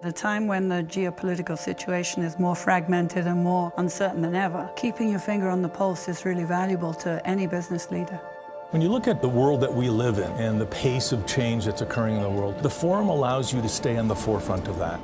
At a time when the geopolitical situation is more fragmented and more uncertain than ever, keeping your finger on the pulse is really valuable to any business leader. When you look at the world that we live in and the pace of change that's occurring in the world, the forum allows you to stay on the forefront of that.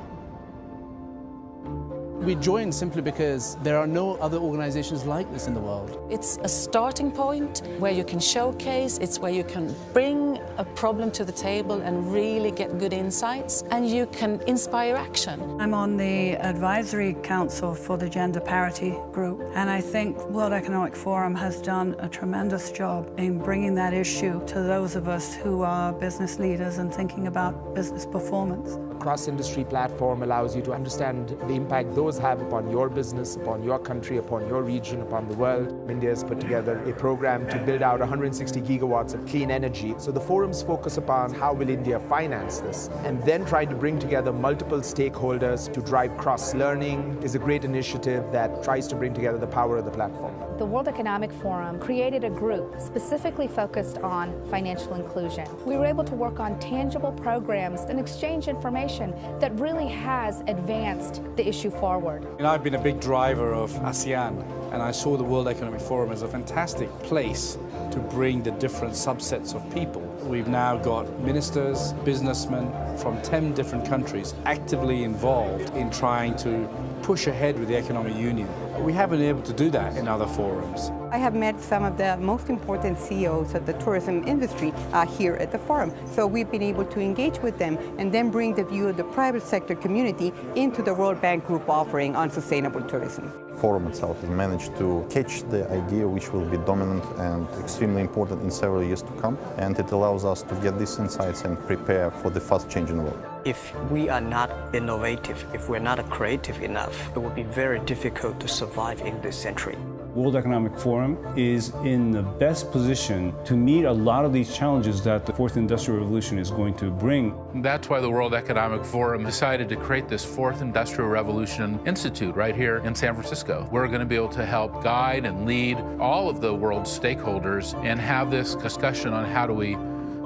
We joined simply because there are no other organizations like this in the world. It's a starting point where you can showcase, it's where you can bring a problem to the table and really get good insights, and you can inspire action. I'm on the advisory council for the gender parity group, and I think World Economic Forum has done a tremendous job in bringing that issue to those of us who are business leaders and thinking about business performance. Cross-industry platform allows you to understand the impact those have upon your business, upon your country, upon your region, upon the world. India has put together a program to build out 160 gigawatts of clean energy. So the forums focus upon how will India finance this, and then try to bring together multiple stakeholders to drive cross-learning is a great initiative that tries to bring together the power of the platform. The World Economic Forum created a group specifically focused on financial inclusion. We were able to work on tangible programs and exchange information that really has advanced the issue forward. I've been a big driver of ASEAN, and I saw the World Economic Forum as a fantastic place to bring the different subsets of people. We've now got ministers, businessmen from 10 different countries actively involved in trying to push ahead with the economic union. We haven't been able to do that in other forums. I have met some of the most important CEOs of the tourism industry here at the forum. So we've been able to engage with them and then bring the view of the private sector community into the World Bank Group offering on sustainable tourism. Forum itself has managed to catch the idea which will be dominant and extremely important in several years to come, and it allows us to get these insights and prepare for the fast change in the world. If we are not innovative, if we're not creative enough, it will be very difficult to survive in this century. World Economic Forum is in the best position to meet a lot of these challenges that the fourth industrial revolution is going to bring. That's why the World Economic Forum decided to create this Fourth Industrial Revolution Institute right here in San Francisco. We're going to be able to help guide and lead all of the world's stakeholders and have this discussion on how do we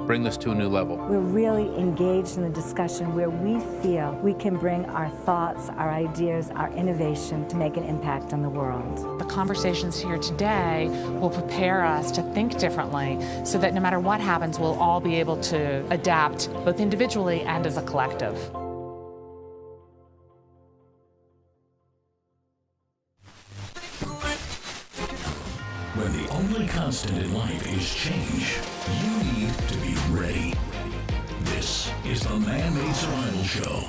bring this to a new level. We're really engaged in the discussion where we feel we can bring our thoughts, our ideas, our innovation to make an impact on the world. The conversations here today will prepare us to think differently so that no matter what happens, we'll all be able to adapt both individually and as a collective. When the only constant in life is change, you need to be ready. This is the Man-Made Survival Show.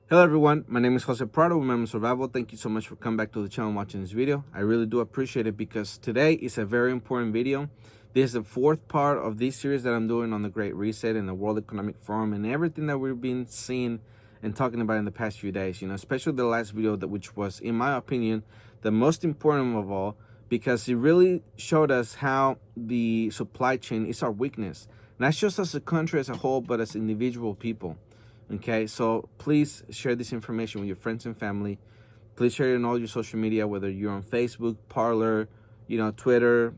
Hello everyone, my name is Jose Prado with Man-Made Survival. Thank you so much for coming back to the channel and watching this video. I really do appreciate it because today is a very important video. This is the fourth part of this series that I'm doing on the Great Reset and the World Economic Forum and everything that we've been seeing and talking about in the past few days, especially the last video which was, in my opinion, the most important of all, because it really showed us how the supply chain is our weakness, not just as a country as a whole, but as individual people. Okay, so please share this information with your friends and family. Please share it on all your social media, whether you're on Facebook, Parler, Twitter,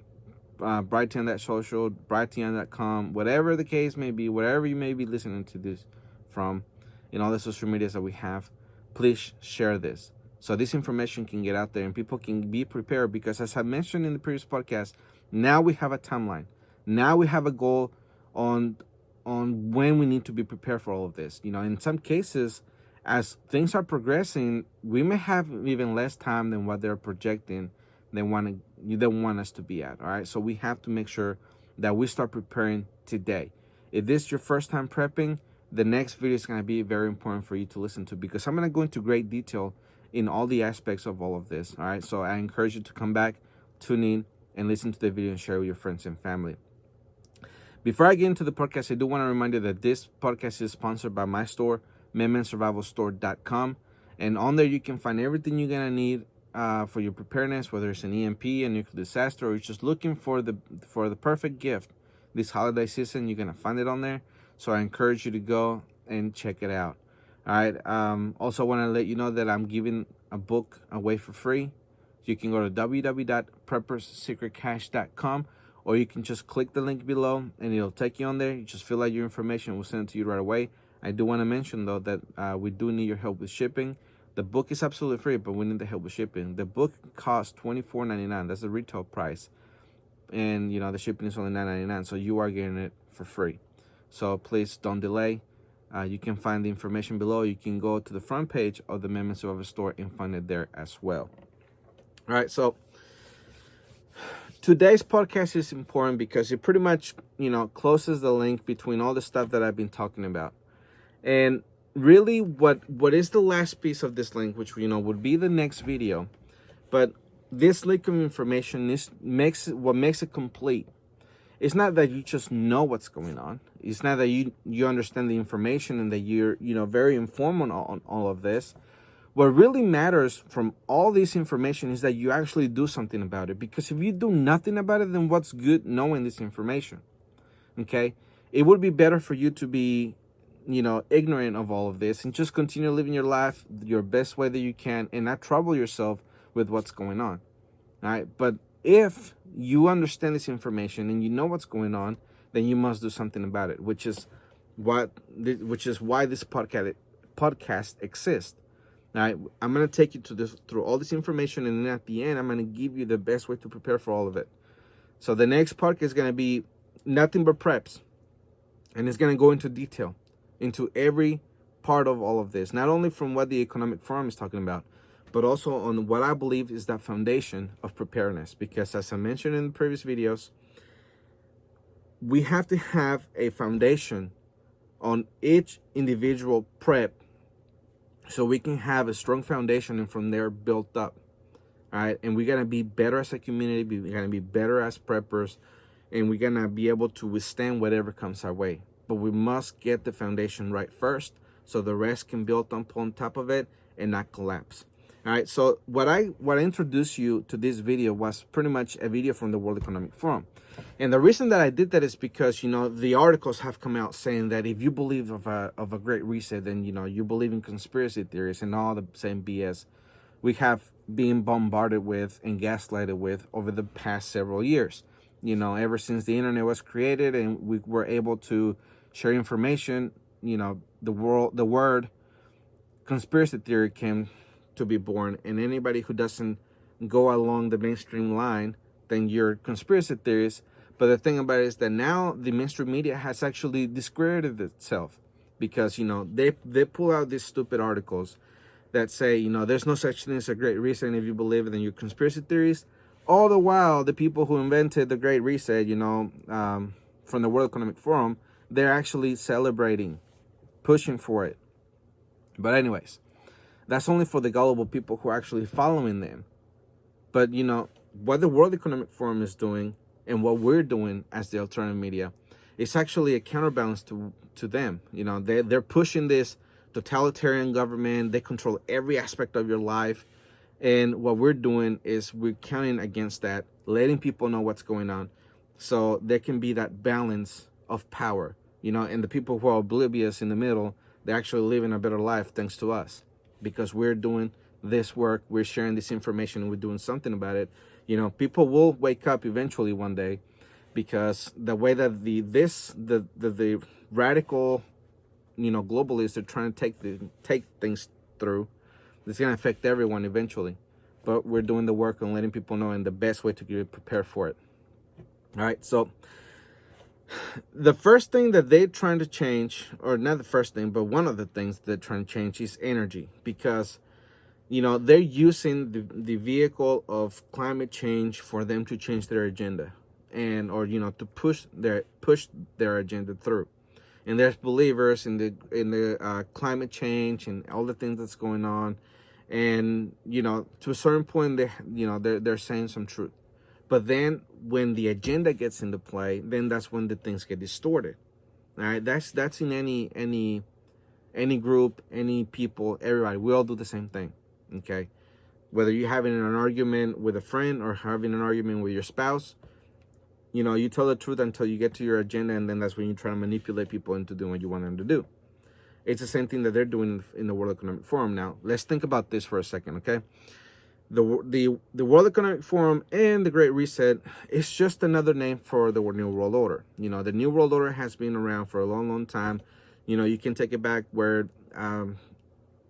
Brighton.social, Brighton.com, whatever the case may be, wherever you may be listening to this from, in all the social medias that we have. Please share this, so this information can get out there and people can be prepared, because as I mentioned in the previous podcast, now we have a timeline. Now we have a goal on when we need to be prepared for all of this. In some cases, as things are progressing, we may have even less time than what they're projecting they want us to be at. All right, so we have to make sure that we start preparing today. If this is your first time prepping, the next video is going to be very important for you to listen to, because I'm going to go into great detail in all the aspects of all of this. All right, so I encourage you to come back, tune in, and listen to the video and share with your friends and family. Before I get into the podcast, I do want to remind you that this podcast is sponsored by my store, ManMadeSurvivalStore.com, and on there you can find everything you're going to need for your preparedness, whether it's an EMP, a nuclear disaster, or you're just looking for the perfect gift this holiday season. You're going to find it on there. So I encourage you to go and check it out. All right. Also want to let you know that I'm giving a book away for free. You can go to www.PreppersSecretCache.com, or you can just click the link below and it'll take you on there. You just fill out your information. We'll send it to you right away. I do want to mention, though, that we do need your help with shipping. The book is absolutely free, but we need the help with shipping. The book costs $24.99. That's the retail price. And, you know, the shipping is only $9.99, so you are getting it for free. So please don't delay. You can find the information below. You can go to the front page of the Meme Survivor store and find it there as well. All right, so today's podcast is important because it pretty much, you know, closes the link between all the stuff that I've been talking about. And really what is the last piece of this link, which, you know, would be the next video. But this link of information what makes it complete. It's not that you just know what's going on. It's not that you understand the information and that you're, you know, very informed on all of this. What really matters from all this information is that you actually do something about it. Because if you do nothing about it, then what's good knowing this information? Okay? It would be better for you to be, you know, ignorant of all of this and just continue living your life your best way that you can and not trouble yourself with what's going on. All right? But if you understand this information and you know what's going on, then you must do something about it, which is why this podcast exists. All right, I'm going to take you through all this information, and then at the end, I'm going to give you the best way to prepare for all of it. So the next podcast is going to be nothing but preps, and it's going to go into detail, into every part of all of this, not only from what the Economic Forum is talking about, but also on what I believe is that foundation of preparedness. Because as I mentioned in the previous videos, we have to have a foundation on each individual prep so we can have a strong foundation and from there built up. All right, and we're gonna be better as a community, we're gonna be better as preppers, and we're gonna be able to withstand whatever comes our way. But we must get the foundation right first so the rest can build on top of it and not collapse. All right, so what I introduced you to this video was pretty much a video from the World Economic Forum. And the reason that I did that is because, you know, the articles have come out saying that if you believe of a great reset, then, you know, you believe in conspiracy theories and all the same BS we have been bombarded with and gaslighted with over the past several years. You know, ever since the internet was created and we were able to share information, you know, the word conspiracy theory came to be born, and anybody who doesn't go along the mainstream line, then you're conspiracy theorists. But the thing about it is that now the mainstream media has actually discredited itself, because, you know, they pull out these stupid articles that say, you know, there's no such thing as a great reset, and if you believe it, then you're conspiracy theories. All the while, the people who invented the Great Reset, you know, from the World Economic Forum, they're actually celebrating, pushing for it. But anyways, that's only for the gullible people who are actually following them. But, you know, what the World Economic Forum is doing and what we're doing as the alternative media is actually a counterbalance to them. You know, they're pushing this totalitarian government. They control every aspect of your life. And what we're doing is we're counting against that, letting people know what's going on so there can be that balance of power. You know, and the people who are oblivious in the middle, they're actually living a better life thanks to us. Because we're doing this work, we're sharing this information, and we're doing something about it. You know, people will wake up eventually one day, because the way that the radical, you know, globalists are trying to take things through, it's going to affect everyone eventually. But we're doing the work and letting people know, and the best way to get prepared for it. All right, so the first thing that they're trying to change, or not the first thing, but one of the things they're trying to change is energy. Because, you know, they're using the vehicle of climate change for them to change their agenda, and, or, you know, to push their agenda through. And there's believers in the climate change and all the things that's going on. And, you know, to a certain point, they're saying some truth. But then when the agenda gets into play, then that's when the things get distorted. All right, that's in any group, any people, everybody. We all do the same thing. Okay, whether you're having an argument with a friend or having an argument with your spouse, you know, you tell the truth until you get to your agenda, and then that's when you try to manipulate people into doing what you want them to do. It's the same thing that they're doing in the World Economic Forum. Now, let's think about this for a second, okay? The World Economic Forum and the Great Reset is just another name for the New World Order. You know, the New World Order has been around for a long, long time. You know, you can take it back where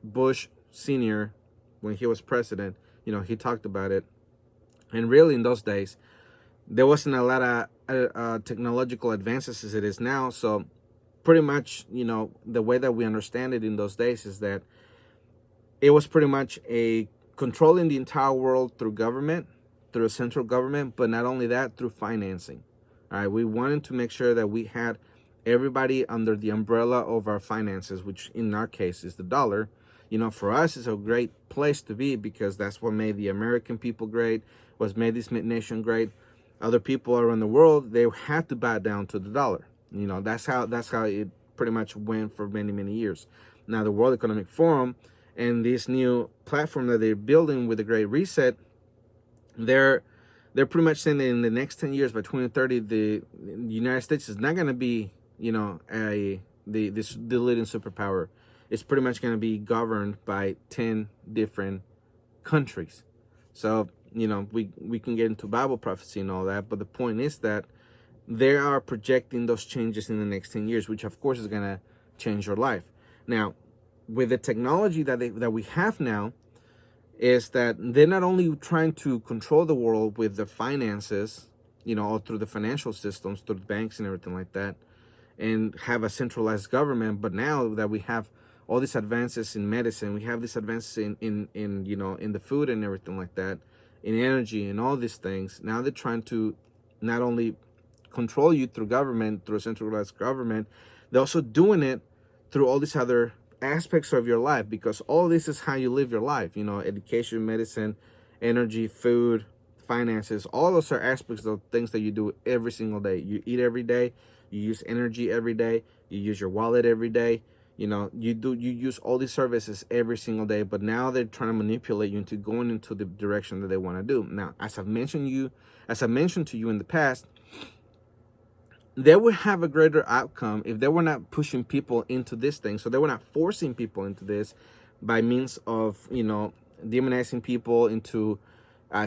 Bush Sr., when he was president, you know, he talked about it. And really in those days, there wasn't a lot of technological advances as it is now. So pretty much, you know, the way that we understand it in those days is that it was pretty much a controlling the entire world through government, through a central government, but not only that, through financing. All right, we wanted to make sure that we had everybody under the umbrella of our finances, which in our case is the dollar. You know, for us, it's a great place to be because that's what made the American people great, was made this nation great. Other people around the world, they had to bow down to the dollar. You know, that's how it pretty much went for many, many years. Now, the World Economic Forum and this new platform that they're building with the Great Reset, they're pretty much saying that in the next 10 years, by 2030, the United States is not going to be, you know, the leading superpower. It's pretty much going to be governed by 10 different countries. So, you know, we can get into Bible prophecy and all that, but the point is that they are projecting those changes in the next 10 years, which of course is going to change your life. Now, with the technology that we have now, is that they're not only trying to control the world with the finances, you know, or through the financial systems, through the banks and everything like that, and have a centralized government, but now that we have all these advances in medicine, we have these advances in you know, in the food and everything like that, in energy and all these things. Now they're trying to not only control you through government, through a centralized government, they're also doing it through all these other aspects of your life, because all this is how you live your life. You know, education, medicine, energy, food, finances, all those are aspects of things that you do every single day. You eat every day, you use energy every day, you use your wallet every day. You know, you use all these services every single day, but now they're trying to manipulate you into going into the direction that they want to do. Now, as I mentioned to you in the past, they would have a greater outcome if they were not pushing people into this thing. So they were not forcing people into this by means of, you know, demonizing people, into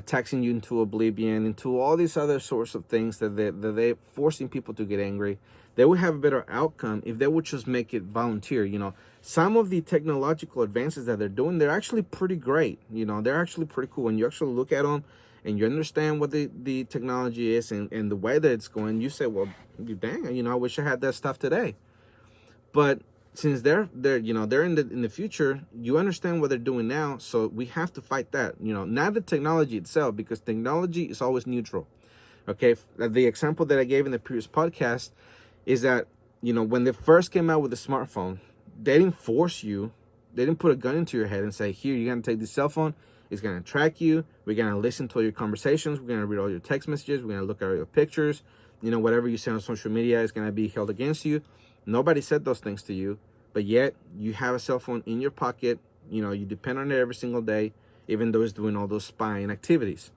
taxing you into oblivion, into all these other sorts of things that they're forcing people to get angry. They would have a better outcome if they would just make it volunteer. You know, some of the technological advances that they're doing, they're actually pretty great. You know, they're actually pretty cool. When you actually look at them and you understand what the technology is and the way that it's going, you say, well, dang, you know, I wish I had that stuff today. But since they're you know, they're in the future, you understand what they're doing now, so we have to fight that. You know, not the technology itself, because technology is always neutral. Okay, the example that I gave in the previous podcast is that, you know, when they first came out with the smartphone, they didn't force you, they didn't put a gun into your head and say, here, you're gonna take this cell phone, it's gonna track you, we're gonna listen to all your conversations, we're gonna read all your text messages, we're gonna look at all your pictures, you know, whatever you say on social media is gonna be held against you. Nobody said those things to you, but yet you have a cell phone in your pocket. You know, you depend on it every single day, even though it's doing all those spying activities.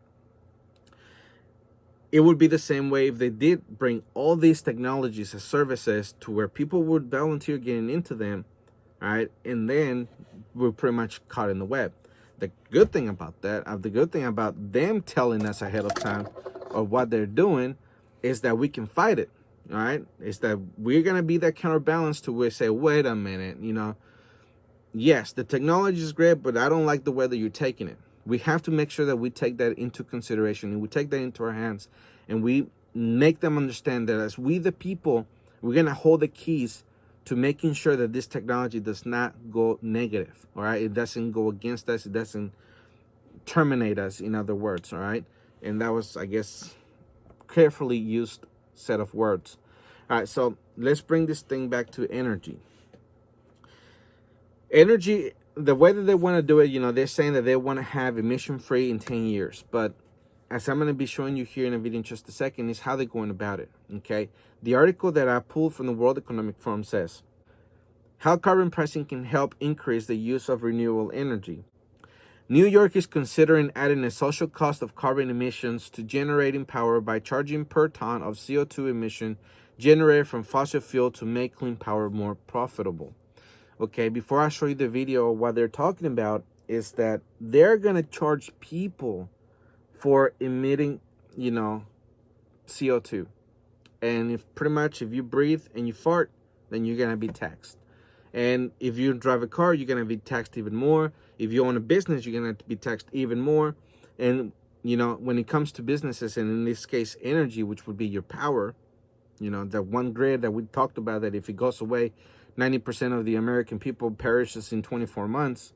It would be the same way if they did bring all these technologies as services to where people would volunteer getting into them, all right, and then we're pretty much caught in the web. The good thing about that, the good thing about them telling us ahead of time of what they're doing, is that we can fight it. All right, is that we're gonna be that counterbalance to where say, wait a minute, you know, yes, the technology is great, but I don't like the way that you're taking it. We have to make sure that we take that into consideration and we take that into our hands and we make them understand that as we the people, we're gonna hold the keys to making sure that this technology does not go negative. All right, it doesn't go against us, it doesn't terminate us, in other words. All right, and that was, I guess, carefully used set of words. All right, so let's bring this thing back to energy. Energy, the way that they want to do it, you know, they're saying that they want to have emission free in 10 years. But as I'm going to be showing you here in a video in just a second, is how they're going about it. Okay, the article that I pulled from the World Economic Forum says how carbon pricing can help increase the use of renewable energy. New York is considering adding a social cost of carbon emissions to generating power by charging per ton of CO2 emission generated from fossil fuel to make clean power more profitable. Okay, before I show you the video, what they're talking about is that they're going to charge people for emitting, you know, CO2. And if pretty much if you breathe and you fart, then you're going to be taxed. And if you drive a car, you're going to be taxed even more. If you own a business, you're going to be taxed even more. And, you know, when it comes to businesses, and in this case, energy, which would be your power, you know, that one grid that we talked about, that if it goes away, 90% of the American people perishes in 24 months,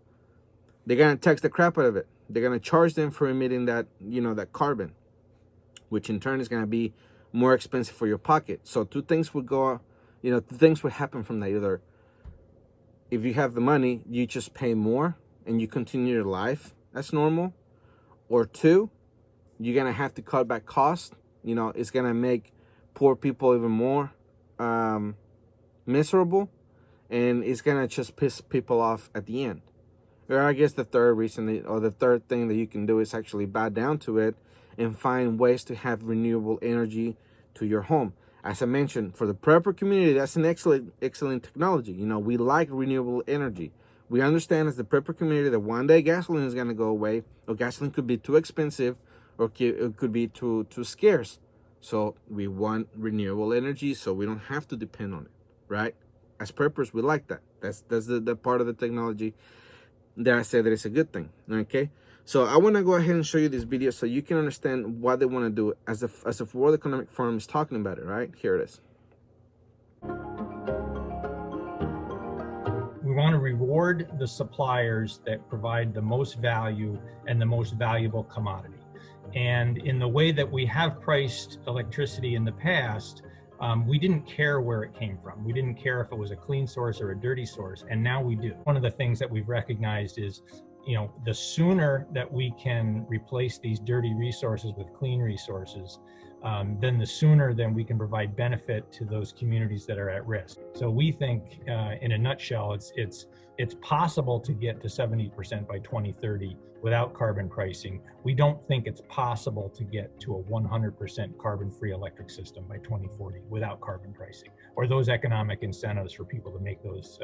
they're going to tax the crap out of it. They're going to charge them for emitting that, you know, that carbon, which in turn is going to be more expensive for your pocket. So two things would go, you know, two things would happen from that. Either if you have the money, you just pay more and you continue your life as normal, or two, you're going to have to cut back costs. You know, it's going to make poor people even more miserable, and it's going to just piss people off at the end. Or I guess the third reason, or the third thing that you can do, is actually bow down to it and find ways to have renewable energy to your home. As I mentioned, for the prepper community, that's an excellent technology. You know, we like renewable energy. We understand as the prepper community that one day gasoline is going to go away, or gasoline could be too expensive, or it could be too scarce. So we want renewable energy so we don't have to depend on it, right? As preppers, we like that. That's the part of the technology that I say that it's a good thing, okay? So I want to go ahead and show you this video so you can understand what they want to do as the World Economic Forum is talking about it, right? Here it is. We want to reward the suppliers that provide the most value and the most valuable commodity. And in the way that we have priced electricity in the past, we didn't care where it came from. We didn't care if it was a clean source or a dirty source, and now we do. One of the things that we've recognized is, you know, the sooner that we can replace these dirty resources with clean resources, then the sooner then we can provide benefit to those communities that are at risk. So we think, in a nutshell, it's possible to get to 70% by 2030 without carbon pricing. We don't think it's possible to get to a 100% carbon-free electric system by 2040 without carbon pricing, or those economic incentives for people to make those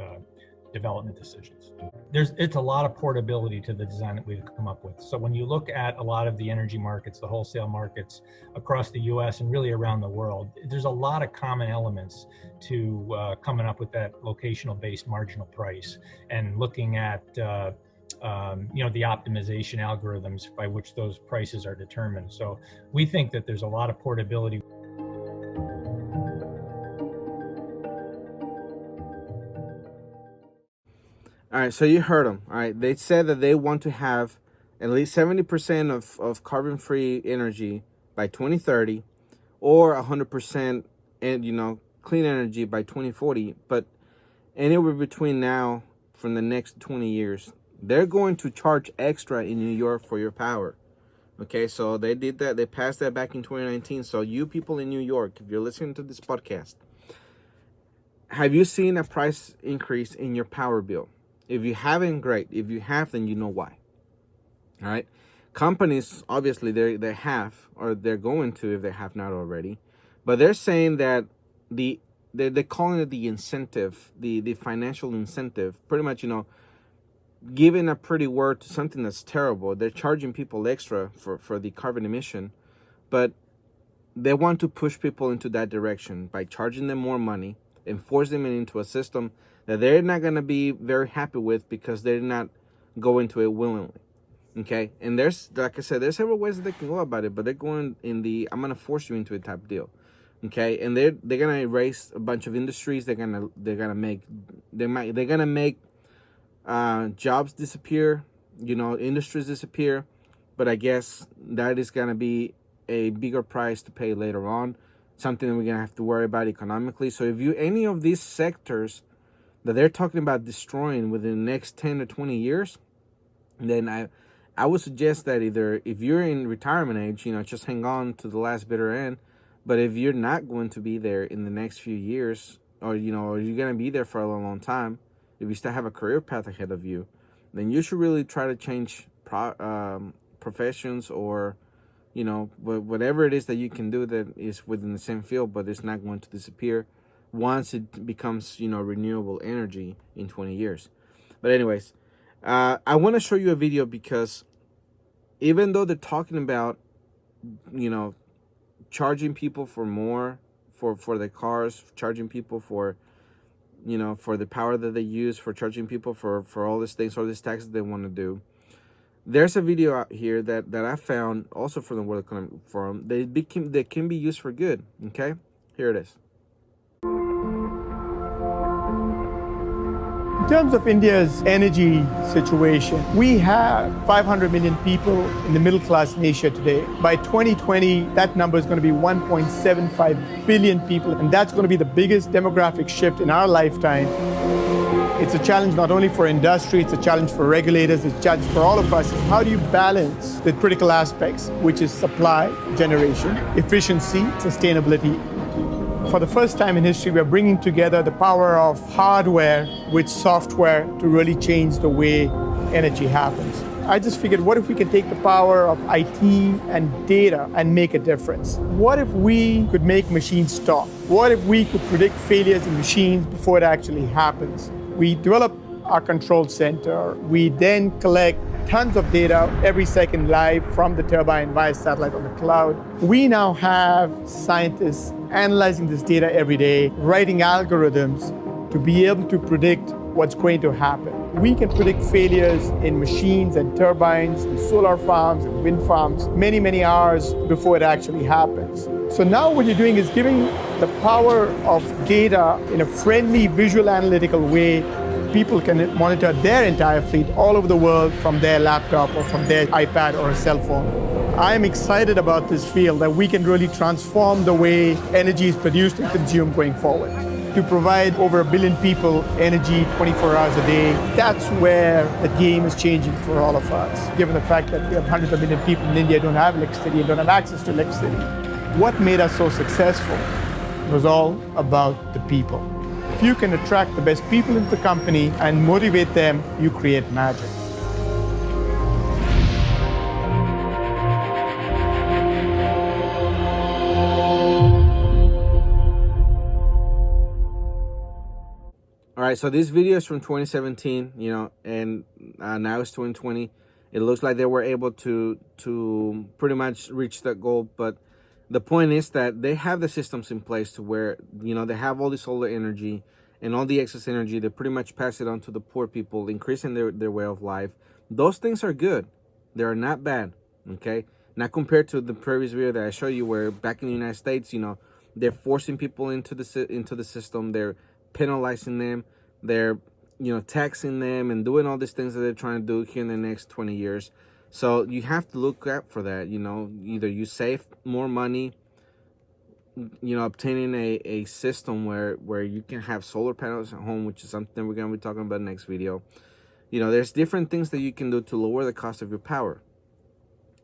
development decisions. It's a lot of portability to the design that we've come up with. So when you look at a lot of the energy markets, the wholesale markets across the US and really around the world, there's a lot of common elements to coming up with that locational based marginal price, and looking at you know, the optimization algorithms by which those prices are determined. So we think that there's a lot of portability. All right, so you heard them. All right, they said that they want to have at least 70% of carbon-free energy by 2030, or 100% and, you know, clean energy by 2040. But anywhere between now, from the next 20 years, they're going to charge extra in New York for your power. Okay, so they did that. They passed that back in 2019. So you people in New York, if you're listening to this podcast, have you seen a price increase in your power bill? If you haven't, great. If you have, then you know why. All right. Companies, obviously, they have, or they're going to, if they have not already. But they're saying that they're calling it the incentive, the financial incentive, pretty much, you know, giving a pretty word to something that's terrible. They're charging people extra for the carbon emission, but they want to push people into that direction by charging them more money and force them into a system that they're not going to be very happy with, because they're not going to it willingly. Okay, and there's, like I said, there's several ways that they can go about it, but they're going in the I'm going to force you into it type deal. Okay, and they're going to erase a bunch of industries. They're going to make jobs disappear, you know, industries disappear. But I guess that is going to be a bigger price to pay later on, something that we're going to have to worry about economically. So if you, any of these sectors that they're talking about destroying within the next 10 to 20 years, then I would suggest that either if you're in retirement age, you know, just hang on to the last bitter end. But if you're not going to be there in the next few years, or, you know, or you're going to be there for a long, long time, if you still have a career path ahead of you, then you should really try to change professions, or, you know, whatever it is that you can do that is within the same field, but it's not going to disappear once it becomes, you know, renewable energy in 20 years. But anyways, I want to show you a video, because even though they're talking about, you know, charging people for more for their cars, charging people for you know, for the power that they use for charging people for all these things, all these taxes they want to do. There's a video out here that I found also from the World Economic Forum. They can be used for good. Okay, here it is. In terms of India's energy situation, we have 500 million people in the middle class in Asia today. By 2020, that number is going to be 1.75 billion people, and that's going to be the biggest demographic shift in our lifetime. It's a challenge not only for industry, it's a challenge for regulators, it's a challenge for all of us. How do you balance the critical aspects, which is supply, generation, efficiency, sustainability? For the first time in history, we're bringing together the power of hardware with software to really change the way energy happens. I just figured, what if we can take the power of IT and data and make a difference? What if we could make machines stop? What if we could predict failures in machines before it actually happens? We develop our control center. We then collect tons of data every second live from the turbine via satellite on the cloud. We now have scientists analyzing this data every day, writing algorithms to be able to predict what's going to happen. We can predict failures in machines and turbines and solar farms and wind farms many, many hours before it actually happens. So now what you're doing is giving the power of data in a friendly, visual, analytical way. People can monitor their entire fleet all over the world from their laptop or from their iPad or a cell phone. I'm excited about this field, that we can really transform the way energy is produced and consumed going forward. To provide over 1 billion people energy 24 hours a day, that's where the game is changing for all of us. Given the fact that we have hundreds of million people in India who don't have electricity and don't have access to electricity. What made us so successful was all about the people. If you can attract the best people into the company and motivate them, you create magic. All right, so this video is from 2017, you know, and now it's 2020. It looks like they were able to pretty much reach that goal, but the point is that they have the systems in place to where, you know, they have all the solar energy and all the excess energy. They pretty much pass it on to the poor people, increasing their way of life. Those things are good. They are not bad, okay? Not compared to the previous video that I showed you, where back in the United States, you know, they're forcing people into the system. They're penalizing them. They're, you know, taxing them and doing all these things that they're trying to do here in the next 20 years. So you have to look out for that, you know. Either you save more money, you know, obtaining a system where you can have solar panels at home, which is something we're going to be talking about next video. You know, there's different things that you can do to lower the cost of your power.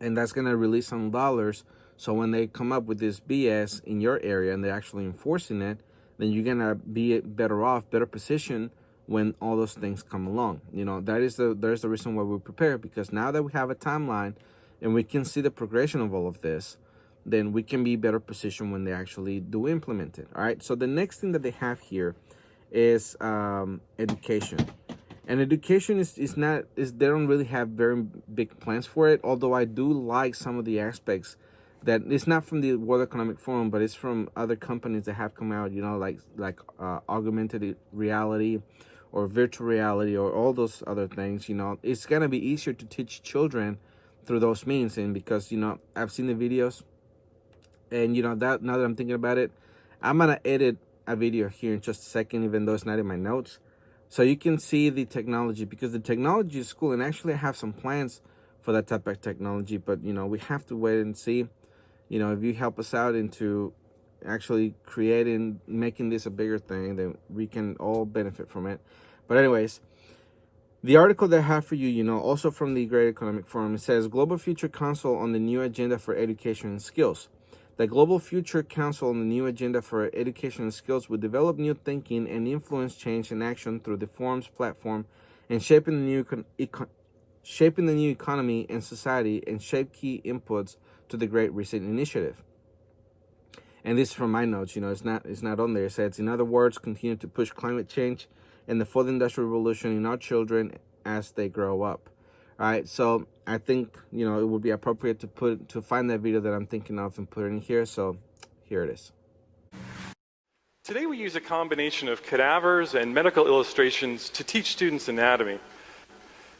And that's going to release some dollars. So when they come up with this BS in your area and they're actually enforcing it, then you're going to be better off, better positioned when all those things come along. You know, there's the reason why we prepare, because now that we have a timeline and we can see the progression of all of this, then we can be better positioned when they actually do implement it. All right, so the next thing that they have here is education. And education is they don't really have very big plans for it, although I do like some of the aspects that it's not from the World Economic Forum, but it's from other companies that have come out, you know, like augmented reality or virtual reality or all those other things. You know, it's going to be easier to teach children through those means. And because, you know, I've seen the videos, and, you know, that now that I'm thinking about it, I'm going to edit a video here in just a second, even though it's not in my notes, so you can see the technology, because the technology is cool. And actually I have some plans for that type of technology, but, you know, we have to wait and see. You know, if you help us out into actually creating, making this a bigger thing, then we can all benefit from it. But anyways, the article that I have for you, you know, also from the Great Economic Forum, it says Global Future Council on the new agenda for education and skills. The Global Future Council on the new agenda for education and skills will develop new thinking and influence change and action through the forum's platform, and shaping the new economy and society, and shape key inputs to the Great Reset initiative. And this is from my notes, you know, it's not on there. It says, in other words, continue to push climate change and the fourth industrial revolution in our children as they grow up. All right, so I think, you know, it would be appropriate to find that video that I'm thinking of and put it in here. So here it is. Today we use a combination of cadavers and medical illustrations to teach students anatomy.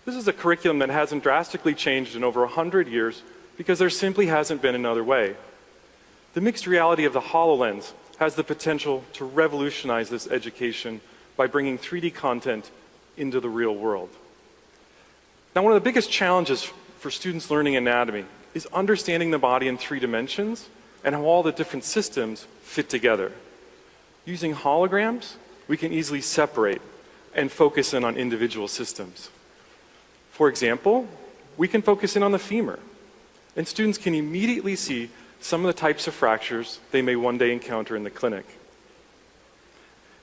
This is a curriculum that hasn't drastically changed in over 100 years because there simply hasn't been another way. The mixed reality of the HoloLens has the potential to revolutionize this education by bringing 3D content into the real world. Now, one of the biggest challenges for students learning anatomy is understanding the body in 3 dimensions and how all the different systems fit together. Using holograms, we can easily separate and focus in on individual systems. For example, we can focus in on the femur, and students can immediately see some of the types of fractures they may one day encounter in the clinic.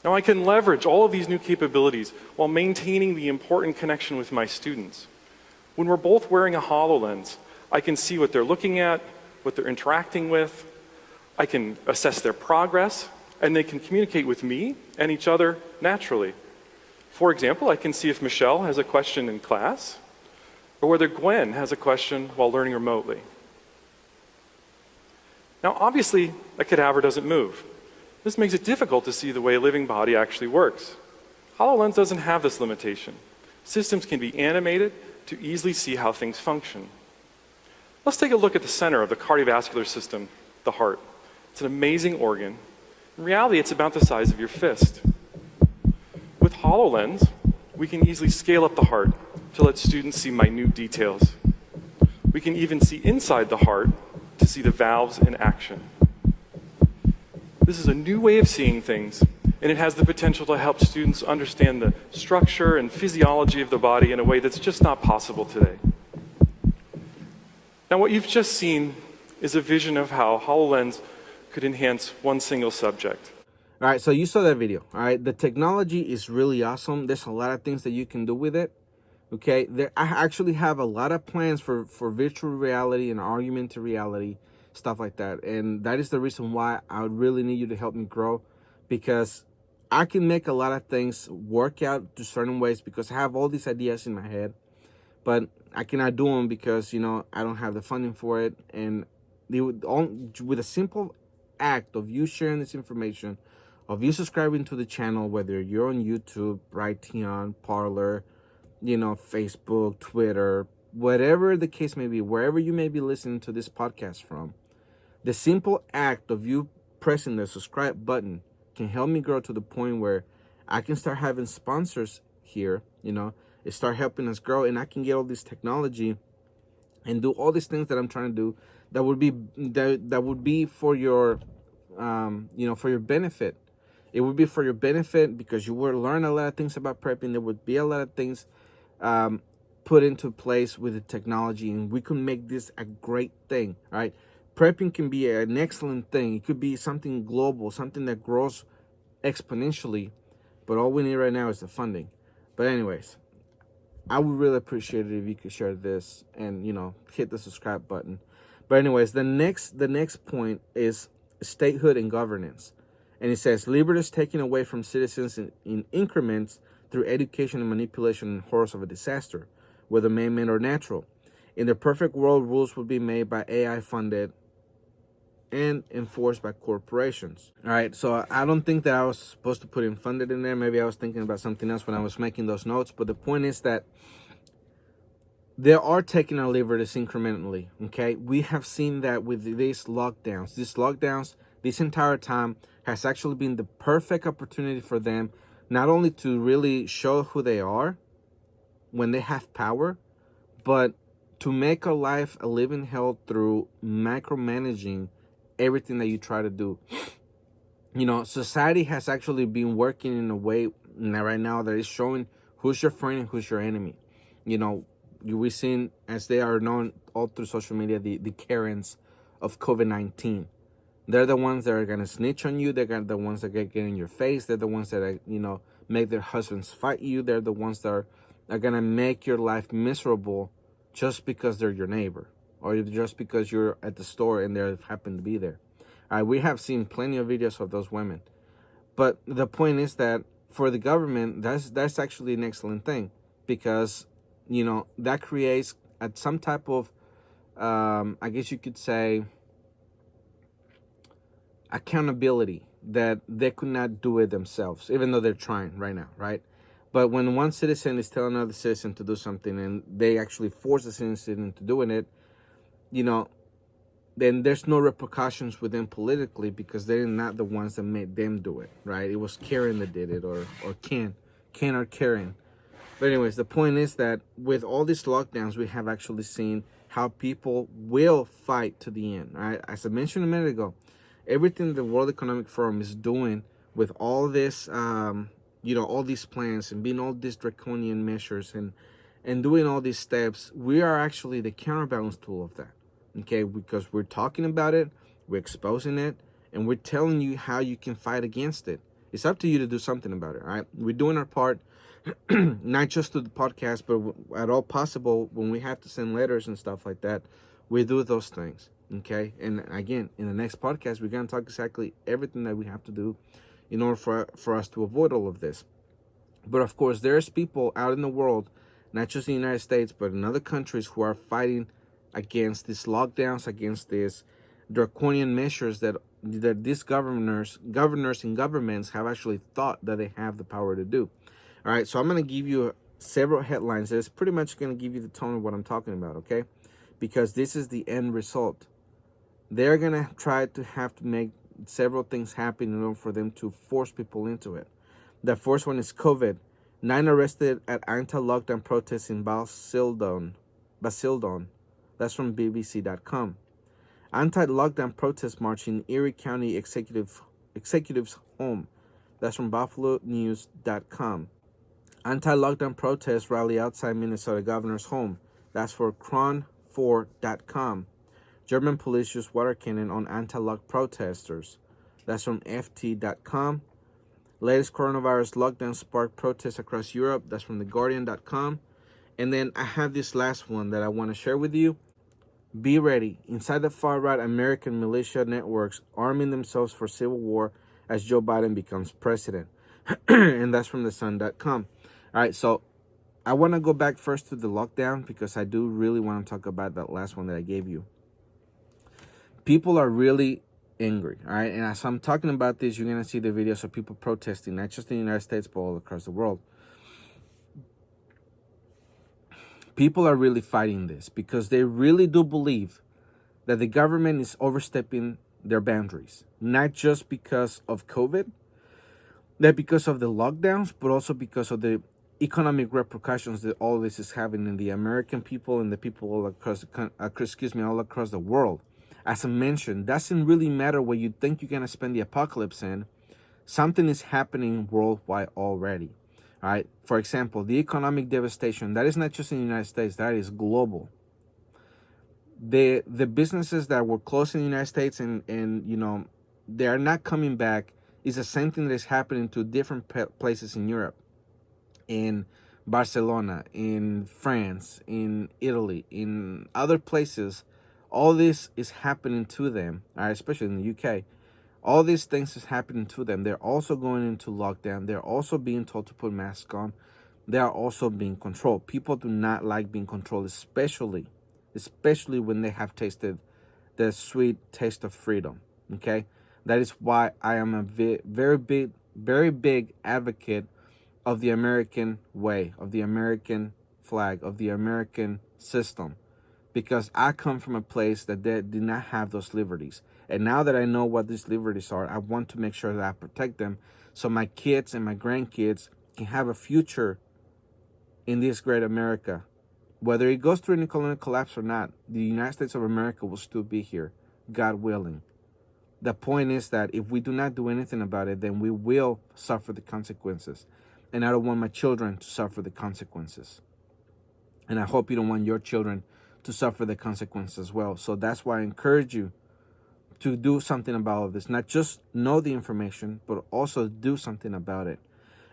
Now, I can leverage all of these new capabilities while maintaining the important connection with my students. When we're both wearing a HoloLens, I can see what they're looking at, what they're interacting with. I can assess their progress, and they can communicate with me and each other naturally. For example, I can see if Michelle has a question in class, or whether Gwen has a question while learning remotely. Now, obviously, a cadaver doesn't move. This makes it difficult to see the way a living body actually works. HoloLens doesn't have this limitation. Systems can be animated to easily see how things function. Let's take a look at the center of the cardiovascular system, the heart. It's an amazing organ. In reality, it's about the size of your fist. With HoloLens, we can easily scale up the heart to let students see minute details. We can even see inside the heart to see the valves in action. This is a new way of seeing things, and it has the potential to help students understand the structure and physiology of the body in a way that's just not possible today. Now, what you've just seen is a vision of how HoloLens could enhance one single subject. All right, so you saw that video. All right, the technology is really awesome. There's a lot of things that you can do with it. Okay, I actually have a lot of plans for virtual reality and augmented reality, stuff like that. And that is the reason why I would really need you to help me grow, because I can make a lot of things work out to certain ways because I have all these ideas in my head, but I cannot do them because, you know, I don't have the funding for it. And with a simple act of you sharing this information, of you subscribing to the channel, whether you're on YouTube, Brighteon, Parler, you know, Facebook, Twitter, whatever the case may be, wherever you may be listening to this podcast from, the simple act of you pressing the subscribe button can help me grow to the point where I can start having sponsors here, you know, it start helping us grow, and I can get all this technology and do all these things that I'm trying to do that would be for your you know, for your benefit. It would be for your benefit because you would learn a lot of things about prepping. There would be a lot of things put into place with the technology, and we can make this a great thing, right? Prepping can be an excellent thing. It could be something global, something that grows exponentially, but all we need right now is the funding. But anyways, I would really appreciate it if you could share this and, you know, hit the subscribe button. But anyways, the next point is statehood and governance. And it says, liberty is taken away from citizens in increments through education and manipulation and horrors of a disaster, whether man-made or natural. In the perfect world, rules would be made by AI-funded and enforced by corporations. All right, so I don't think that I was supposed to put in funded in there. Maybe I was thinking about something else when I was making those notes. But the point is that they are taking our liberties incrementally, okay? We have seen that with these lockdowns. These lockdowns, this entire time, has actually been the perfect opportunity for them not only to really show who they are when they have power, but to make a life a living hell through micromanaging everything that you try to do. You know, society has actually been working in a way right now that is showing who's your friend and who's your enemy. You know, we've seen, as they are known all through social media, the Karens of COVID-19. They're the ones that are going to snitch on you. They're the ones that get in your face. They're the ones that, are, you know, make their husbands fight you. They're the ones that are going to make your life miserable just because they're your neighbor or just because you're at the store and they happen to be there. We have seen plenty of videos of those women. But the point is that for the government, that's actually an excellent thing because, you know, that creates some type of, I guess you could say, accountability, that they could not do it themselves, even though they're trying right now, right? But when one citizen is telling another citizen to do something and they actually force the citizen into doing it, you know, then there's no repercussions with them politically because they're not the ones that made them do it, right? It was Karen that did it, or Ken or Karen. But anyways, the point is that with all these lockdowns, we have actually seen how people will fight to the end, right? As I mentioned a minute ago, everything the World Economic Forum is doing with all this, all these plans and being all these draconian measures and doing all these steps, we are actually the counterbalance tool of that, okay? Because we're talking about it, we're exposing it, and we're telling you how you can fight against it. It's up to you to do something about it, all right? We're doing our part, not just to the podcast, but at all possible when we have to send letters and stuff like that, we do those things, okay? And again, in the next podcast, we're going to talk exactly everything that we have to do in order for us to avoid all of this. But of course, there's people out in the world, not just in the United States, but in other countries who are fighting against these lockdowns, against these draconian measures that these governors and governments have actually thought that they have the power to do. All right, so I'm going to give you several headlines that is pretty much going to give you the tone of what I'm talking about, okay? Because this is the end result. They're going to try to have to make several things happen in order for them to force people into it. The first one is COVID. 9 arrested at anti-lockdown protests in Basildon. That's from BBC.com. Anti-lockdown protest march in Erie County executive's home. That's from BuffaloNews.com. Anti-lockdown protest rally outside Minnesota governor's home. That's for Cron4.com. German police use water cannon on anti-lock protesters. That's from FT.com. Latest coronavirus lockdown sparked protests across Europe. That's from TheGuardian.com. And then I have this last one that I want to share with you. Be ready. Inside the far-right American militia networks arming themselves for civil war as Joe Biden becomes president. And that's from TheSun.com. All right, so I want to go back first to the lockdown because I do really want to talk about that last one that I gave you. People are really angry, all right? And as I'm talking about this, you're going to see the videos of people protesting, not just in the United States, but all across the world. People are really fighting this because they really do believe that the government is overstepping their boundaries, not just because of COVID, not because of the lockdowns, but also because of the economic repercussions that all this is having in the American people and the people all across the world. As I mentioned, doesn't really matter what you think you're going to spend the apocalypse in. Something is happening worldwide already. All right. For example, the economic devastation, that is not just in the United States, that is global. The businesses that were closed in the United States and they are not coming back is the same thing that is happening to different places in Europe, in Barcelona, in France, in Italy, in other places. All this is happening to them, all right, especially in the UK. All these things is happening to them. They're also going into lockdown. They're also being told to put masks on. They are also being controlled. People do not like being controlled, especially when they have tasted the sweet taste of freedom, okay? That is why I am a very big advocate of the American way, of the American flag, of the American system. Because I come from a place that they did not have those liberties. And now that I know what these liberties are, I want to make sure that I protect them so my kids and my grandkids can have a future in this great America. Whether it goes through an economic collapse or not, the United States of America will still be here, God willing. The point is that if we do not do anything about it, then we will suffer the consequences. And I don't want my children to suffer the consequences. And I hope you don't want your children to suffer the consequences as well. So that's why I encourage you to do something about all of this. Not just know the information, but also do something about it.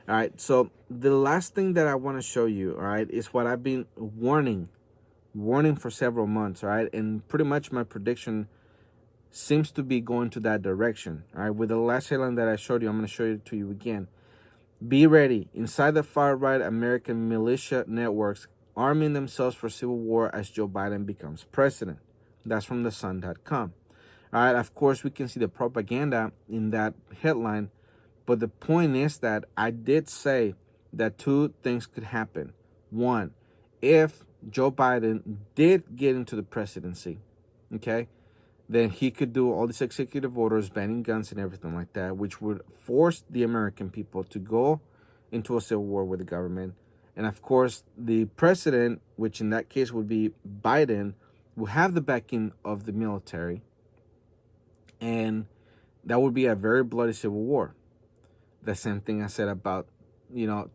All right, so the last thing that I want to show you, all right, is what I've been warning for several months, all right? And pretty much my prediction seems to be going to that direction, all right? With the last headline that I showed you, I'm going to show it to you again. Be ready. Inside the far-right American militia networks arming themselves for civil war as Joe Biden becomes president. That's from TheSun.com. All right, of course, we can see the propaganda in that headline, but the point is that I did say that two things could happen. One, if Joe Biden did get into the presidency, okay, then he could do all these executive orders banning guns and everything like that, which would force the American people to go into a civil war with the government. And of course, the president, which in that case would be Biden, will have the backing of the military. And that would be a very bloody civil war. The same thing I said about,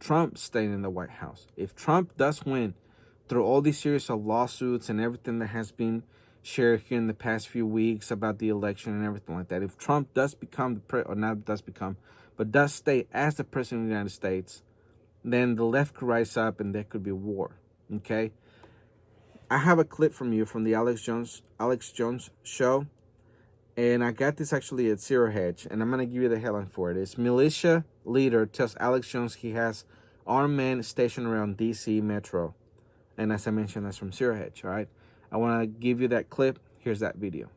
Trump staying in the White House. If Trump does win through all these series of lawsuits and everything that has been shared here in the past few weeks about the election and everything like that, if Trump does become does stay as the president of the United States, then the left could rise up and there could be war. Okay? I have a clip from you from the Alex Jones show. And I got this actually at Zero Hedge, and I'm going to give you the headline for it. It's militia leader tells Alex Jones he has armed men stationed around D.C. Metro. And as I mentioned, that's from Zero Hedge, all right? I want to give you that clip. Here's that video.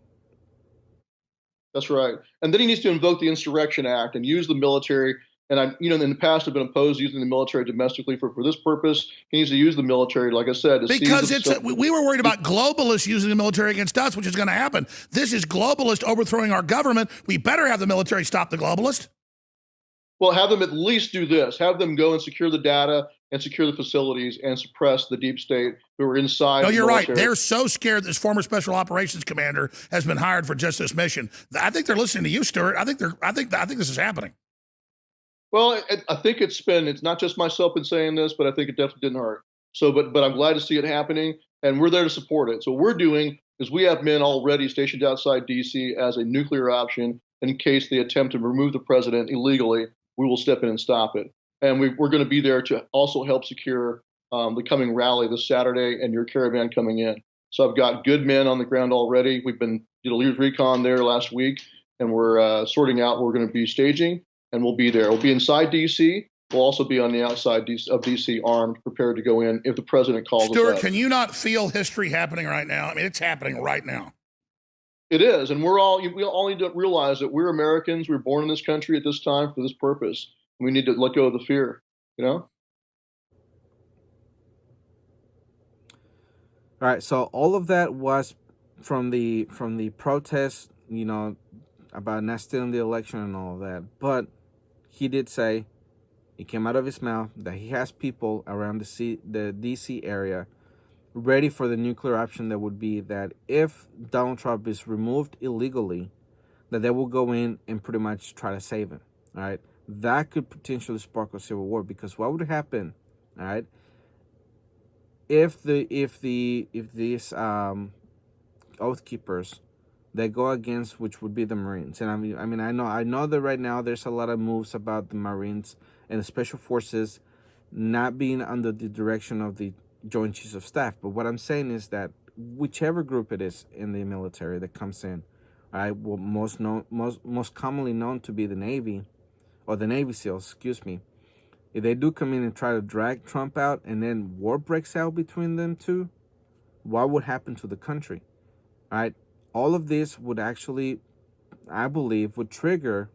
That's right. And then he needs to invoke the Insurrection Act and use the military. And in the past, have been opposed to using the military domestically for this purpose. He needs to use the military, like I said, because we were worried about globalists using the military against us, which is going to happen. This is globalist overthrowing our government. We better have the military stop the globalist. Well, have them at least do this. Have them go and secure the data and secure the facilities and suppress the deep state who are inside. No, you're right. They're so scared this former special operations commander has been hired for just this mission. I think they're listening to you, Stuart. I think this is happening. Well, I think it's not just myself in saying this, but I think it definitely didn't hurt. So, but I'm glad to see it happening, and we're there to support it. So what we're doing is we have men already stationed outside D.C. as a nuclear option in case they attempt to remove the president illegally. We will step in and stop it. And we're going to be there to also help secure the coming rally this Saturday and your caravan coming in. So I've got good men on the ground already. We've been did a leaders recon there last week, and we're sorting out where we're going to be staging. And we'll be there. We'll be inside D.C. We'll also be on the outside of D.C. armed, prepared to go in if the president calls us out. Stuart, can you not feel history happening right now? I mean, it's happening right now. It is, and we all need to realize that we're Americans. We're born in this country at this time for this purpose. We need to let go of the fear, All right, so all of that was from the protest, about not stealing the election and all of that. But he did say, it came out of his mouth, that he has people around the D.C. area ready for the nuclear option that would be that if Donald Trump is removed illegally, that they will go in and pretty much try to save him, all right? That could potentially spark a civil war, because what would happen, all right, if these oath keepers that go against, which would be the Marines. And I know that right now there's a lot of moves about the Marines and the Special Forces not being under the direction of the Joint Chiefs of Staff. But what I'm saying is that whichever group it is in the military that comes in, well, most commonly known to be the Navy, or the Navy SEALs, excuse me, if they do come in and try to drag Trump out and then war breaks out between them two, what would happen to the country? All right? All of this would actually, I believe, would trigger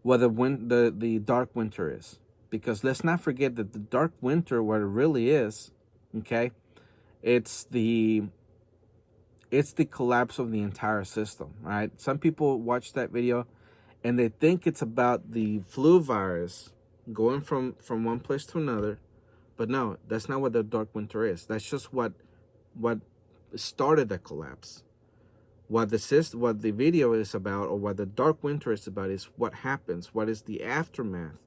what the dark winter is. Because let's not forget that the dark winter, what it really is, okay, it's the collapse of the entire system, right? Some people watch that video and they think it's about the flu virus going from one place to another. But no, that's not what the dark winter is. That's just what started the collapse. What the video is about, or what the dark winter is about, is what happens. What is the aftermath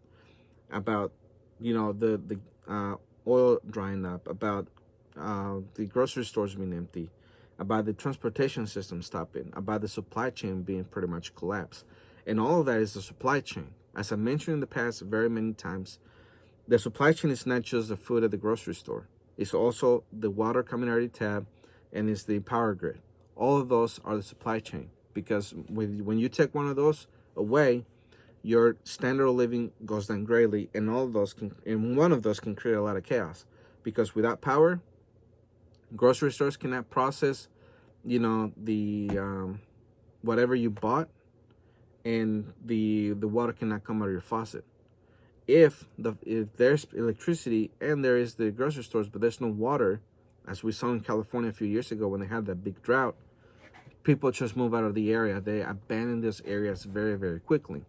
about, the oil drying up, about the grocery stores being empty, about the transportation system stopping, about the supply chain being pretty much collapsed. And all of that is the supply chain. As I mentioned in the past very many times, the supply chain is not just the food at the grocery store. It's also the water coming out of the tap, and it's the power grid. All of those are the supply chain, because when you take one of those away, your standard of living goes down greatly, and one of those can create a lot of chaos, because without power, grocery stores cannot process, the whatever you bought, and the water cannot come out of your faucet. If there's electricity and there is the grocery stores, but there's no water, as we saw in California a few years ago when they had that big drought, people just move out of the area. They abandon those areas very, very quickly.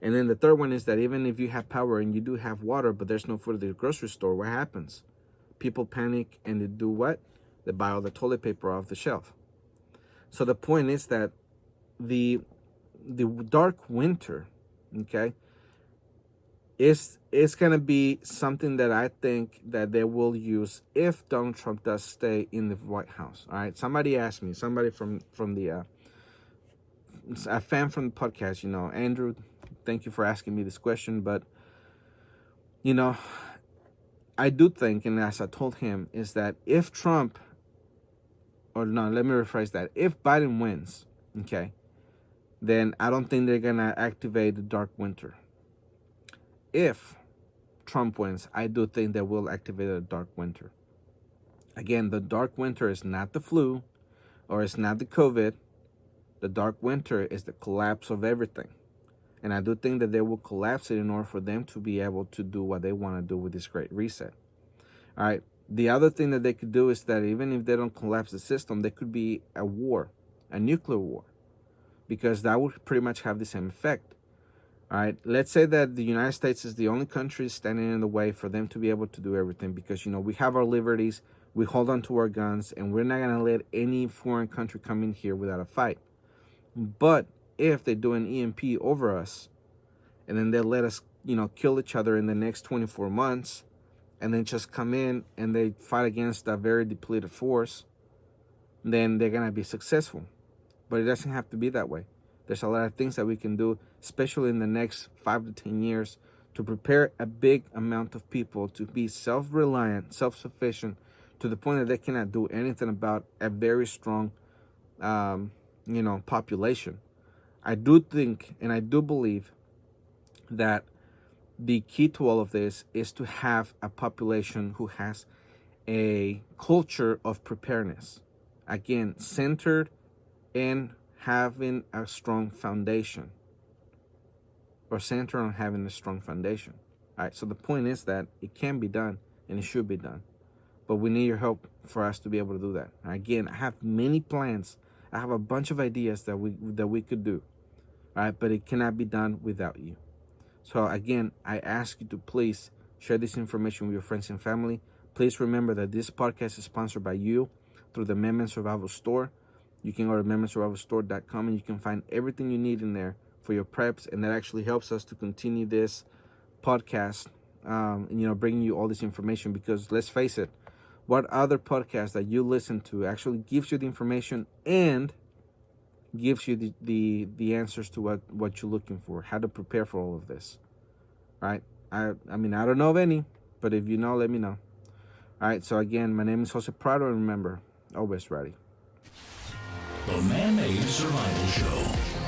And then the third one is that even if you have power and you do have water, but there's no food at the grocery store, what happens? People panic and they do what? They buy all the toilet paper off the shelf. So the point is that the dark winter, okay, is going to be something that I think that they will use if Donald Trump does stay in the White House. All right. Somebody asked me, somebody from the a fan from the podcast, Andrew, thank you for asking me this question. But, I do think, and as I told him, is that if Trump, or no, let me rephrase that. If Biden wins, okay, then I don't think they're going to activate the dark winter. If Trump wins, I do think they will activate a dark winter. Again, the dark winter is not the flu or it's not the COVID. The dark winter is the collapse of everything. And I do think that they will collapse it in order for them to be able to do what they want to do with this great reset. All right. The other thing that they could do is that even if they don't collapse the system, there could be a war, a nuclear war, because that would pretty much have the same effect. All right, let's say that the United States is the only country standing in the way for them to be able to do everything because, we have our liberties, we hold on to our guns, and we're not going to let any foreign country come in here without a fight. But if they do an EMP over us, and then they let us, kill each other in the next 24 months, and then just come in and they fight against a very depleted force, then they're going to be successful. But it doesn't have to be that way. There's a lot of things that we can do, especially in the next 5 to 10 years, to prepare a big amount of people to be self-reliant, self-sufficient, to the point that they cannot do anything about a very strong, population. I do think, and I do believe that the key to all of this is to have a population who has a culture of preparedness. Again, centered in having a strong foundation, or centered on having a strong foundation. All right, so the point is that it can be done and it should be done, but we need your help for us to be able to do that. Again, I have many plans. I have a bunch of ideas that we could do, all right, but it cannot be done without you. So again, I ask you to please share this information with your friends and family. Please remember that this podcast is sponsored by you through the Amendment Survival Store. You can go to amendmentsurvivalstore.com and you can find everything you need in there for your preps, and that actually helps us to continue this podcast, bringing you all this information, because let's face it, what other podcast that you listen to actually gives you the information and gives you the answers to what you're looking for, how to prepare for all of this, right? I don't know of any, but if you know, let me know. All right, so again, my name is Jose Prado, and remember, always ready. The Man-Made Survival Show.